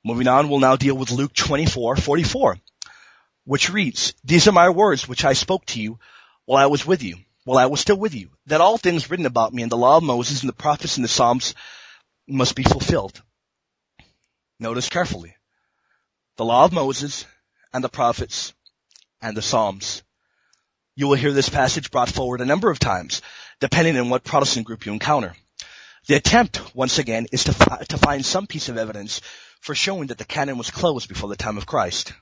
Moving on, we'll now deal with Luke 24:44, which reads, "These are my words which I spoke to you while I was still with you, that all things written about me in the law of Moses and the prophets and the Psalms must be fulfilled." Notice carefully. The law of Moses and the prophets and the Psalms. You will hear this passage brought forward a number of times, depending on what Protestant group you encounter. The attempt, once again, is to find some piece of evidence for showing that the canon was closed before the time of Christ.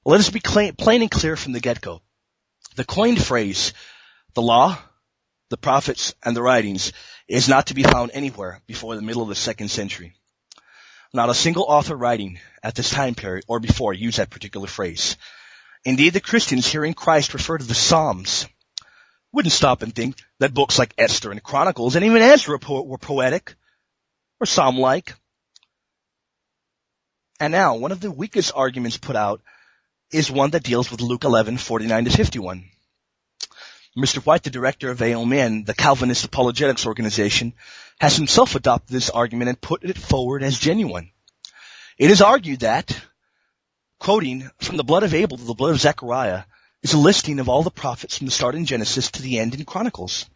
Let us be plain and clear from the get-go. The coined phrase, the law, the prophets, and the writings, is not to be found anywhere before the middle of the 2nd century. Not a single author writing at this time period or before used that particular phrase. Indeed, the Christians hearing Christ refer to the Psalms wouldn't stop and think that books like Esther and Chronicles and even Ezra were poetic or psalm-like. And now, one of the weakest arguments put out is one that deals with Luke 11:49-51. Mr. White, the director of AOMN, the Calvinist Apologetics Organization, has himself adopted this argument and put it forward as genuine. It is argued that, quoting, "From the blood of Abel to the blood of Zechariah," is a listing of all the prophets from the start in Genesis to the end in Chronicles.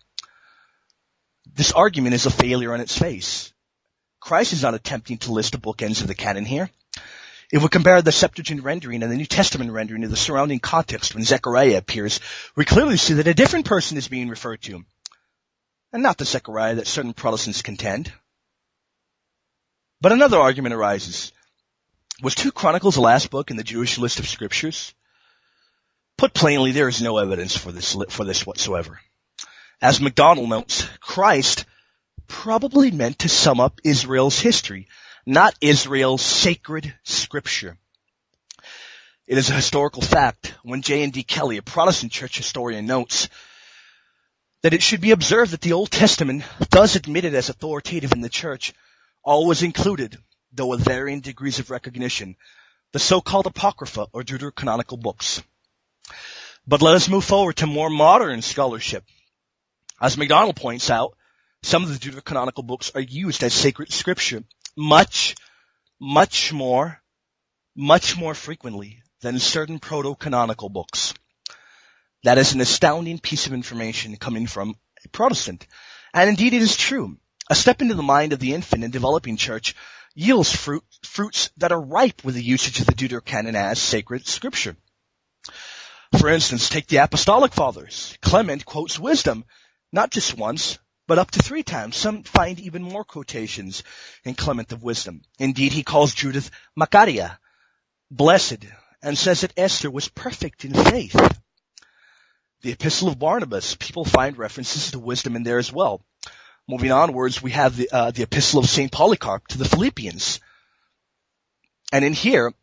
This argument is a failure on its face. Christ is not attempting to list the bookends of the canon here. If we compare the Septuagint rendering and the New Testament rendering to the surrounding context when Zechariah appears, we clearly see that a different person is being referred to, and not the Zechariah that certain Protestants contend. But another argument arises. Was 2 Chronicles the last book in the Jewish list of scriptures? Put plainly, there is no evidence for this whatsoever. As MacDonald notes, Christ probably meant to sum up Israel's history, not Israel's sacred scripture. It is a historical fact when J.N.D. Kelly, a Protestant church historian, notes that it should be observed that the Old Testament, thus admitted as authoritative in the church, always included, though with varying degrees of recognition, the so-called Apocrypha or Deuterocanonical books. But let us move forward to more modern scholarship. As MacDonald points out, some of the Deuterocanonical books are used as sacred scripture much more frequently than certain proto-canonical books. That is an astounding piece of information coming from a Protestant. And indeed it is true. A step into the mind of the infant and developing church yields fruits that are ripe with the usage of the Deuterocanon as sacred scripture. For instance, take the Apostolic Fathers. Clement quotes wisdom, not just once, but up to 3 times. Some find even more quotations in Clement of wisdom. Indeed, he calls Judith Macaria, blessed, and says that Esther was perfect in faith. The Epistle of Barnabas, people find references to wisdom in there as well. Moving onwards, we have the Epistle of St. Polycarp to the Philippians. And in here,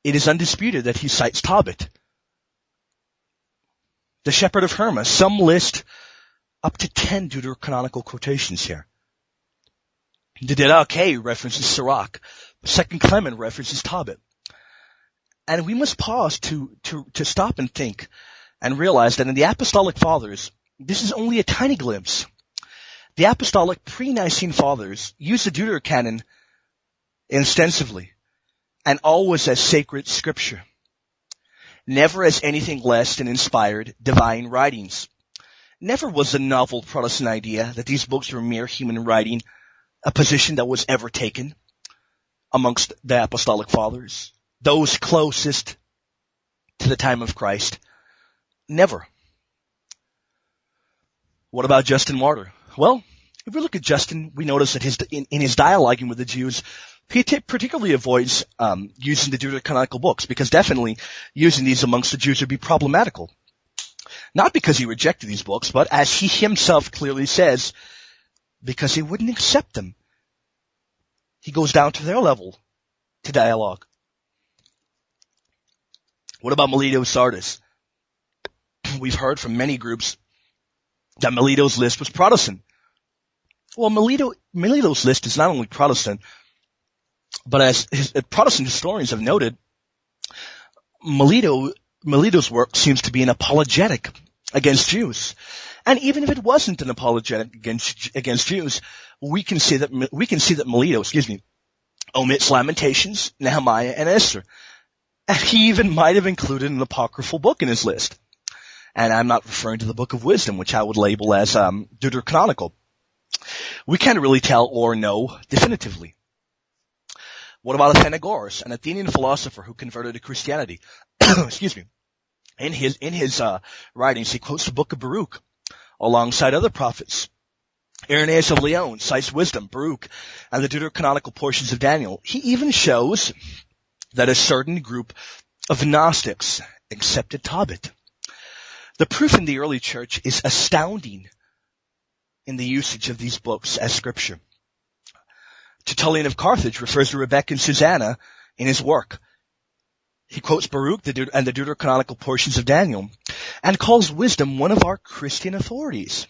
it is undisputed that he cites Tobit. The Shepherd of Hermas, some list up to 10 deuterocanonical quotations here. The Didache references Sirach. 2 Clement references Tobit. And we must pause to stop and think and realize that in the Apostolic Fathers, this is only a tiny glimpse. The Apostolic pre-Nicene Fathers used the Deuterocanon extensively and always as sacred scripture, never as anything less than inspired divine writings. Never was the novel Protestant idea that these books were mere human writing a position that was ever taken amongst the Apostolic Fathers, those closest to the time of Christ. Never. What about Justin Martyr? Well, if we look at Justin, we notice that in his dialoguing with the Jews, he particularly avoids using the Deuterocanonical books, because definitely using these amongst the Jews would be problematical. Not because he rejected these books, but as he himself clearly says, because he wouldn't accept them. He goes down to their level to dialogue. What about Melito of Sardis? We've heard from many groups that Melito's list was Protestant. Well, Melito's list is not only Protestant, but as Protestant historians have noted, Melito's work seems to be an apologetic against Jews. And even if it wasn't an apologetic against Jews, we can see that Melito, omits Lamentations, Nehemiah, and Esther. And he even might have included an apocryphal book in his list. And I'm not referring to the Book of Wisdom, which I would label as Deuterocanonical. We can't really tell or know definitively. What about Athenagoras, an Athenian philosopher who converted to Christianity? Excuse me. In his writings, he quotes the Book of Baruch alongside other prophets. Irenaeus of Lyon cites Wisdom, Baruch, and the Deuterocanonical portions of Daniel. He even shows that a certain group of Gnostics accepted Tobit. The proof in the early church is astounding in the usage of these books as scripture. Tertullian of Carthage refers to Rebecca and Susanna in his work. He quotes Baruch and the Deuterocanonical portions of Daniel and calls Wisdom one of our Christian authorities.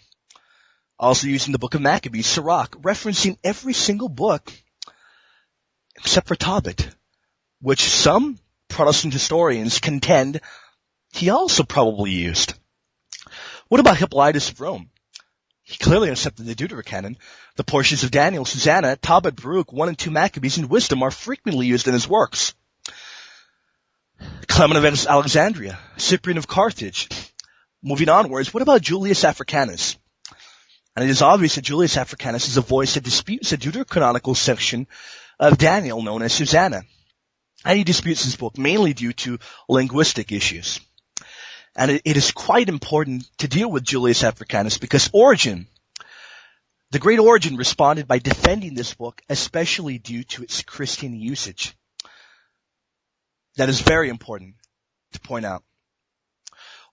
Also using the book of Maccabees, Sirach, referencing every single book except for Tobit, which some Protestant historians contend he also probably used. What about Hippolytus of Rome? He clearly accepted the Deuterocanon. The portions of Daniel, Susanna, Tobit, Baruch, 1 and 2 Maccabees, and Wisdom are frequently used in his works. Clement of Alexandria, Cyprian of Carthage. Moving onwards, what about Julius Africanus? And it is obvious that Julius Africanus is a voice that disputes the Deuterocanonical section of Daniel known as Susanna. And he disputes this book mainly due to linguistic issues. And it is quite important to deal with Julius Africanus because Origen, the great Origen, responded by defending this book, especially due to its Christian usage. That is very important to point out.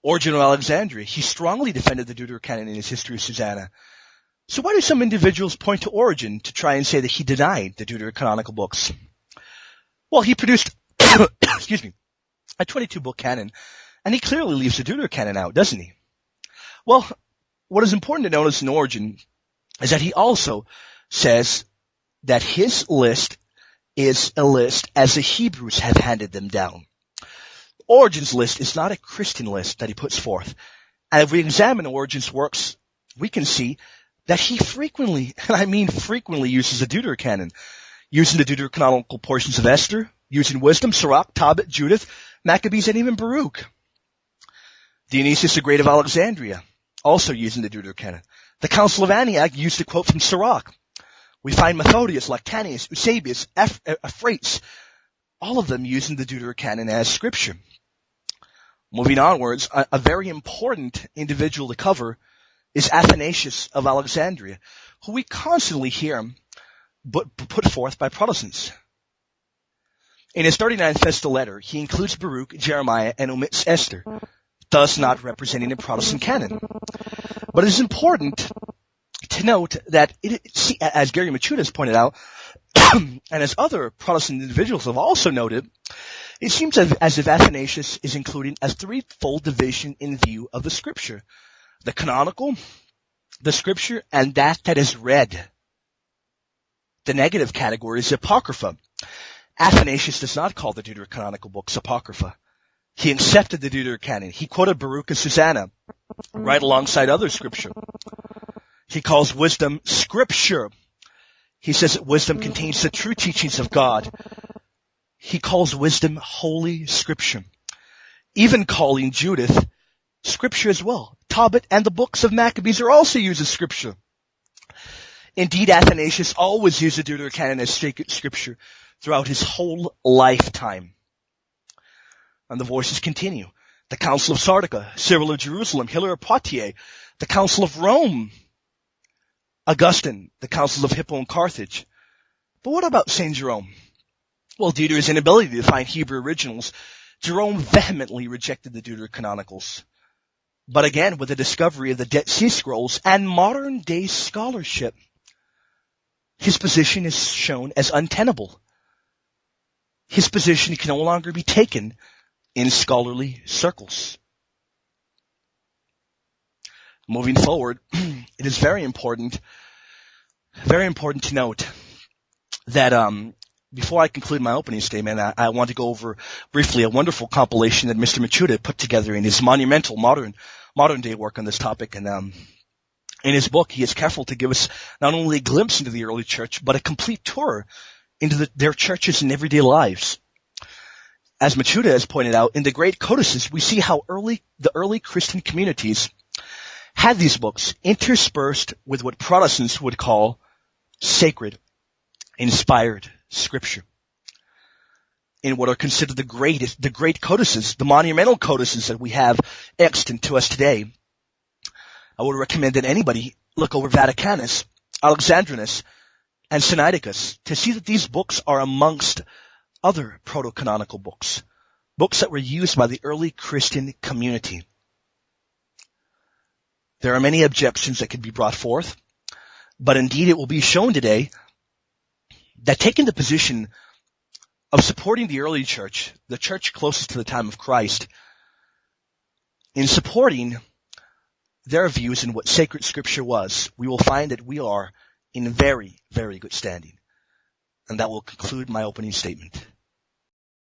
Origen of Alexandria, he strongly defended the Deuterocanon in his History of Susanna. So why do some individuals point to Origen to try and say that he denied the Deuterocanonical books? Well, he produced, excuse me, a 22-book canon, and he clearly leaves the Deuterocanon out, doesn't he? Well, what is important to notice in Origen is that he also says that his list is a list as the Hebrews have handed them down. Origen's list is not a Christian list that he puts forth. And if we examine Origen's works, we can see that he frequently, and I mean frequently, uses the Deuterocanon, using the Deuterocanonical portions of Esther, using Wisdom, Sirach, Tobit, Judith, Maccabees, and even Baruch. Dionysius the Great of Alexandria, also using the Deuterocanon. The Council of Antioch used a quote from Sirach. We find Methodius, Lactantius, Eusebius, Euphrates, all of them using the Deuterocanon as scripture. Moving onwards, a very important individual to cover is Athanasius of Alexandria, who we constantly hear put forth by Protestants. In his 39th Festal letter, he includes Baruch, Jeremiah, and omits Esther, thus not representing a Protestant canon. But it is important to note that, as Gary Machuda has pointed out, and as other Protestant individuals have also noted, it seems as if Athanasius is including a threefold division in view of the Scripture: the canonical, the Scripture, and that is read. The negative category is Apocrypha. Athanasius does not call the Deuterocanonical books Apocrypha. He accepted the Deuterocanon. He quoted Baruch and Susanna right alongside other Scripture. He calls Wisdom Scripture. He says that Wisdom contains the true teachings of God. He calls Wisdom Holy Scripture, even calling Judith Scripture as well. Tobit and the books of Maccabees are also used as Scripture. Indeed, Athanasius always used the Deuterocanon as Scripture throughout his whole lifetime. And the voices continue. The Council of Sardica, Cyril of Jerusalem, Hilary of Poitiers, the Council of Rome, Augustine, the Council of Hippo and Carthage. But what about St. Jerome? Well, due to his inability to find Hebrew originals, Jerome vehemently rejected the Deuterocanonicals. But again, with the discovery of the Dead Sea Scrolls and modern-day scholarship, his position is shown as untenable. His position can no longer be taken in scholarly circles. Moving forward, it is very important to note that before I conclude my opening statement, I want to go over briefly a wonderful compilation that Mr. Machuda put together in his monumental modern day work on this topic. And in his book, he is careful to give us not only a glimpse into the early church, but a complete tour into their churches and everyday lives. As Machuda has pointed out, in the great Codices, we see how the early Christian communities had these books interspersed with what Protestants would call sacred, inspired scripture. In what are considered the great codices, the monumental codices that we have extant to us today, I would recommend that anybody look over Vaticanus, Alexandrinus, and Sinaiticus to see that these books are amongst other proto-canonical books that were used by the early Christian community. There are many objections that could be brought forth, but indeed it will be shown today that taking the position of supporting the early church, the church closest to the time of Christ, in supporting their views in what sacred scripture was, we will find that we are in very, very good standing. And that will conclude my opening statement.